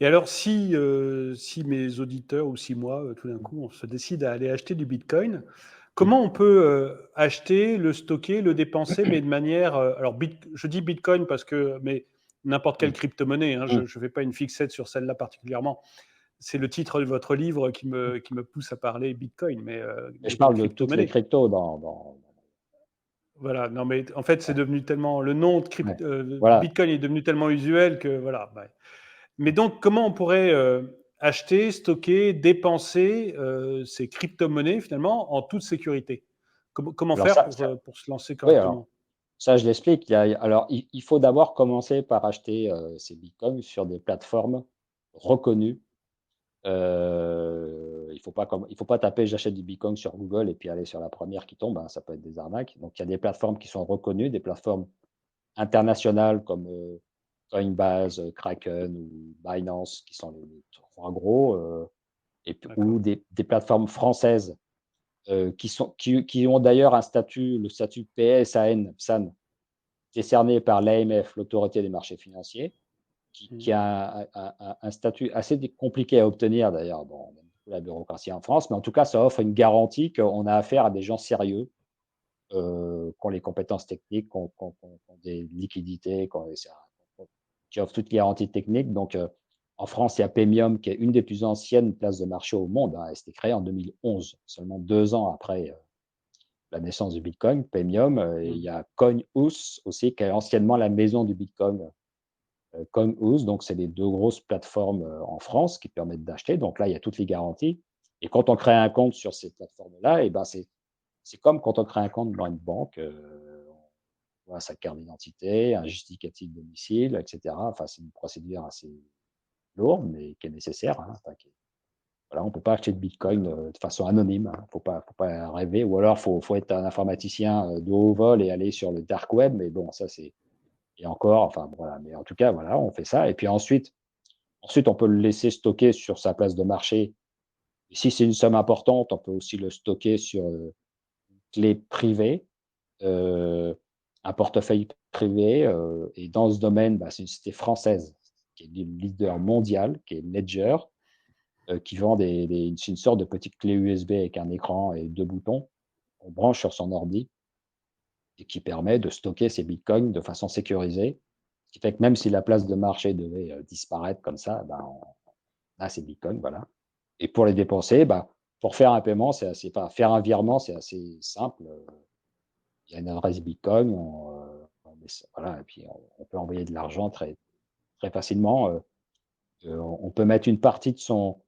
Et alors, si mes auditeurs ou si moi, tout d'un coup, on se décide à aller acheter du Bitcoin, comment on peut acheter, le stocker, le dépenser, mais de manière... alors, je dis Bitcoin parce que... Mais n'importe quelle crypto-monnaie, hein, je ne fais pas une fixette sur celle-là particulièrement. C'est le titre de votre livre qui me pousse à parler Bitcoin, mais Et je les parle de toutes les crypto-monnaies. cryptos dans Voilà, non, mais en fait, c'est ouais, devenu tellement... Le nom de ouais. Voilà. Bitcoin est devenu tellement usuel que voilà. Ouais. Mais donc, comment on pourrait acheter, stocker, dépenser ces crypto-monnaies finalement en toute sécurité? Comment Alors faire ça pour se lancer oui, alors correctement? ça, je l'explique. Alors, il faut d'abord commencer par acheter, ces bitcoins sur des plateformes reconnues. Il faut pas taper «j'achète du bitcoin» sur Google et puis aller sur la première qui tombe, hein, ça peut être des arnaques. Donc il y a des plateformes qui sont reconnues, des plateformes internationales comme, Coinbase, Kraken ou Binance qui sont les 3 gros, et puis D'accord. ou des plateformes françaises, qui ont d'ailleurs le statut PSAN, décerné par l'AMF, l'Autorité des marchés financiers, qui Mhm. a un statut assez compliqué à obtenir d'ailleurs dans la bureaucratie en France, mais en tout cas, ça offre une garantie qu'on a affaire à des gens sérieux, qui ont les compétences techniques, qui ont des liquidités, qui offrent toutes les garanties techniques. Donc, en France, il y a Paymium, qui est une des plus anciennes places de marché au monde, hein. Elle s'était créée en 2011, seulement 2 ans après, la naissance du bitcoin, Paymium, et il y Mhm. a CoinHouse aussi, qui est anciennement la maison du bitcoin, CoinHouse. Donc c'est les 2 grosses plateformes, en France qui permettent d'acheter. Donc là, il y a toutes les garanties et quand on crée un compte sur ces plateformes-là et ben, c'est comme quand on crée un compte dans une banque, on voit sa carte d'identité, un justificatif de domicile et cetera. Enfin, c'est une procédure assez lourde, mais qui est nécessaire, hein, enfin qui est voilà, on peut pas acheter de bitcoin, D'accord. de façon anonyme, hein. Faut pas rêver ou alors faut être un informaticien, de haut vol et aller sur le dark web, mais bon, ça c'est et encore, enfin voilà, mais en tout cas, voilà, on fait ça et puis ensuite, on peut le laisser stocker sur sa place de marché. Et si c'est une somme importante, on peut aussi le stocker sur, clé privée, heu, un portefeuille privé, et dans ce domaine, bah, c'est une société française qui est le leader mondial, qui est Ledger, qui vend c'est une sorte de petite clé USB avec un écran et 2 boutons qu'on branche sur son ordi et qui permet de stocker ses bitcoins de façon sécurisée. Ce qui fait que même si la place de marché devait, disparaître comme ça, ben, on a ses bitcoins, voilà. Et pour les dépenser, bah, pour faire un paiement, c'est assez enfin, faire un virement, c'est assez simple, il y a une adresse bitcoin, on met ça voilà et puis on peut envoyer de l'argent très très facilement, on peut mettre une partie de son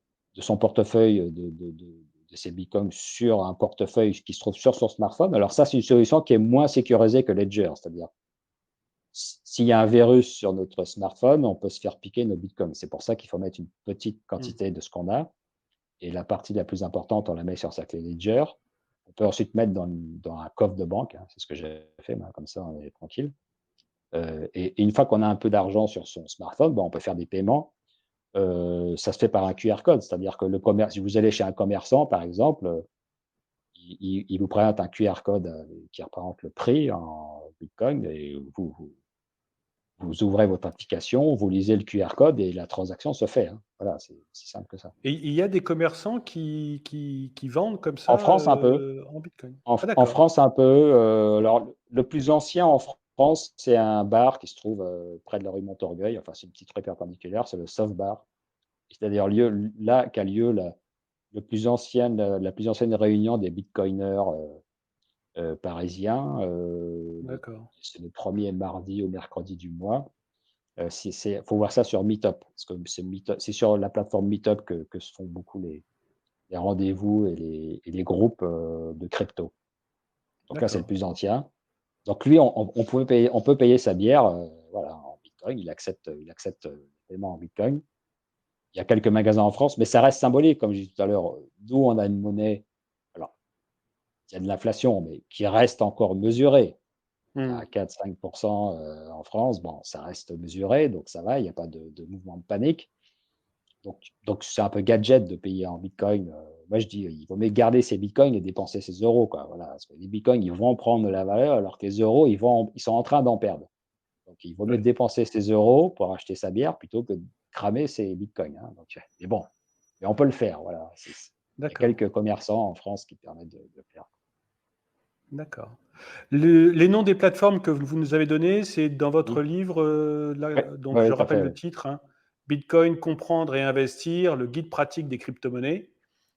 portefeuille, de ses bitcoins sur un portefeuille qui se trouve sur son smartphone. Alors ça, c'est une solution qui est moins sécurisée que Ledger, c'est-à-dire s'il y a un virus sur notre smartphone, on peut se faire piquer nos bitcoins. C'est pour ça qu'il faut mettre une petite Mhm. quantité de ce qu'on a et la partie la plus importante, on la met sur sa clé Ledger. On peut ensuite mettre dans un coffre de banque, hein, c'est ce que j'ai fait moi, comme ça on est tranquille. Et une fois qu'on a un peu d'argent sur son smartphone, bah, on peut faire des paiements. Ça se fait par un QR code, c'est-à-dire que le commerce si vous allez chez un commerçant par exemple, il vous présente un QR code, qui représente le prix en bitcoin et vous ouvrez votre application, vous lisez le QR code et la transaction se fait, hein. Voilà, c'est aussi simple que ça. Et il y a des commerçants qui vendent comme En ça France un peu. en Bitcoin. En Ah En d'accord. France, un peu, alors le plus ancien en France, c'est un bar qui se trouve, près de la rue Montorgueil, enfin, c'est une petite rue perpendiculaire, c'est le Soft Bar. C'est d'ailleurs lieu là qu'a lieu la plus ancienne réunion des bitcoiners, parisiens, D'accord. c'est le premier mardi ou mercredi du mois. C'est faut voir ça sur Meetup, parce que c'est sur la plateforme Meetup que se font beaucoup les rendez-vous et les groupes, de crypto. Donc là, c'est le D'accord. plus ancien. Donc lui, on peut payer sa bière, voilà, en bitcoin. Il accepte, le paiement en bitcoin. Il y a quelques magasins en France, mais ça reste symbolique, comme je disais tout à l'heure. Nous, on a une monnaie, alors il y a de l'inflation, mais qui reste encore mesurée. À Mhm. 4-5 en France, bon, ça reste mesuré, donc ça va, il y a pas de mouvement de panique. Donc c'est un peu gadget de payer en bitcoin, moi je dis: «Il vaut mieux garder ses bitcoins et dépenser ses euros, quoi». Voilà, parce que les bitcoins, ils vont prendre de la valeur alors que les euros, ils sont en train d'en perdre. Donc il vaut mieux Ouais. dépenser ses euros pour acheter sa bière plutôt que de cramer ses bitcoins, hein, donc mais bon, mais on peut le faire, voilà. Il y a D'accord, quelques commerçants en France qui permettent de le faire. d'accord. Les noms des plateformes que vous nous avez donnés, c'est dans Mmh. votre livre, Ouais, donc ouais, je tout à rappelle fait, le ouais. titre, hein, Bitcoin, comprendre et investir, le guide pratique des crypto-monnaies.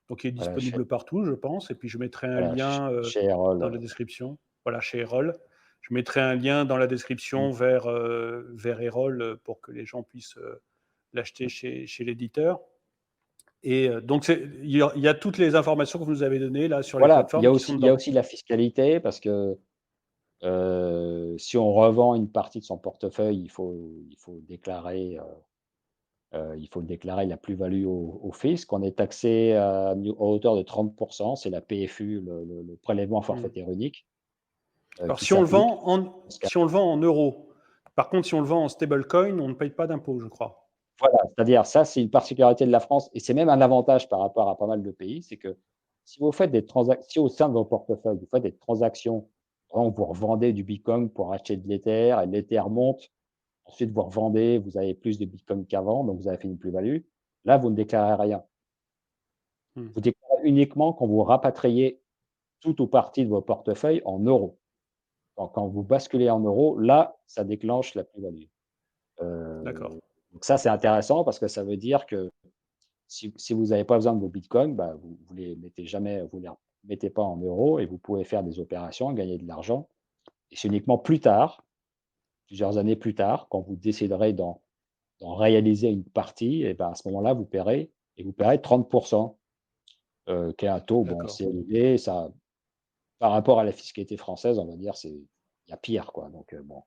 Donc il est Voilà, chez disponible partout, je pense, et puis je mettrai un voilà, ch lien chez Errol, dans la description. Voilà, chez Errol. Je mettrai un lien dans la mmh, description vers Errol pour que les gens puissent l'acheter mmh. chez l'éditeur. Et donc, il y a toutes les informations que vous nous avez données là sur les Voilà, plateformes qui sont il y a dedans. aussi la fiscalité parce que, si on revend une partie de son portefeuille, il faut déclarer la plus-value au fisc. On est taxé à hauteur de 30. C'est la PFU, le prélèvement Hmm. forfaitaire unique, Alors, qui s'applique dans ce cas. si on le vend en euros, par contre, si on le vend en stablecoin, on ne paye pas d'impôt, je crois. Voilà, c'est-à-dire ça, c'est une particularité de la France et c'est même un avantage par rapport à pas mal de pays, c'est que si au sein de vos portefeuilles, vous faites des transactions, par exemple, vous revendez du bitcoin pour acheter de l'Ether et l'Ether monte, ensuite vous revendez, vous avez plus de bitcoin qu'avant, donc vous avez fait une plus-value. Là, vous ne déclarez rien. Hmm. Vous déclarez uniquement quand vous rapatriez tout ou partie de vos portefeuilles en euros. Quand vous basculez en euros, là, ça déclenche la plus-value. D'accord, Donc ça, c'est intéressant parce que ça veut dire que si vous n'avez pas besoin de vos bitcoins, bah, vous les mettez pas en euros et vous pouvez faire des opérations, gagner de l'argent et c'est uniquement plus tard, plusieurs années plus tard, quand vous déciderez d'en réaliser une partie et ben, à ce moment-là, vous paierez 30, qui est un taux, bon, d'accord. assez élevé. Ça par rapport à la fiscalité française, on va dire, il y a pire, quoi, donc bon.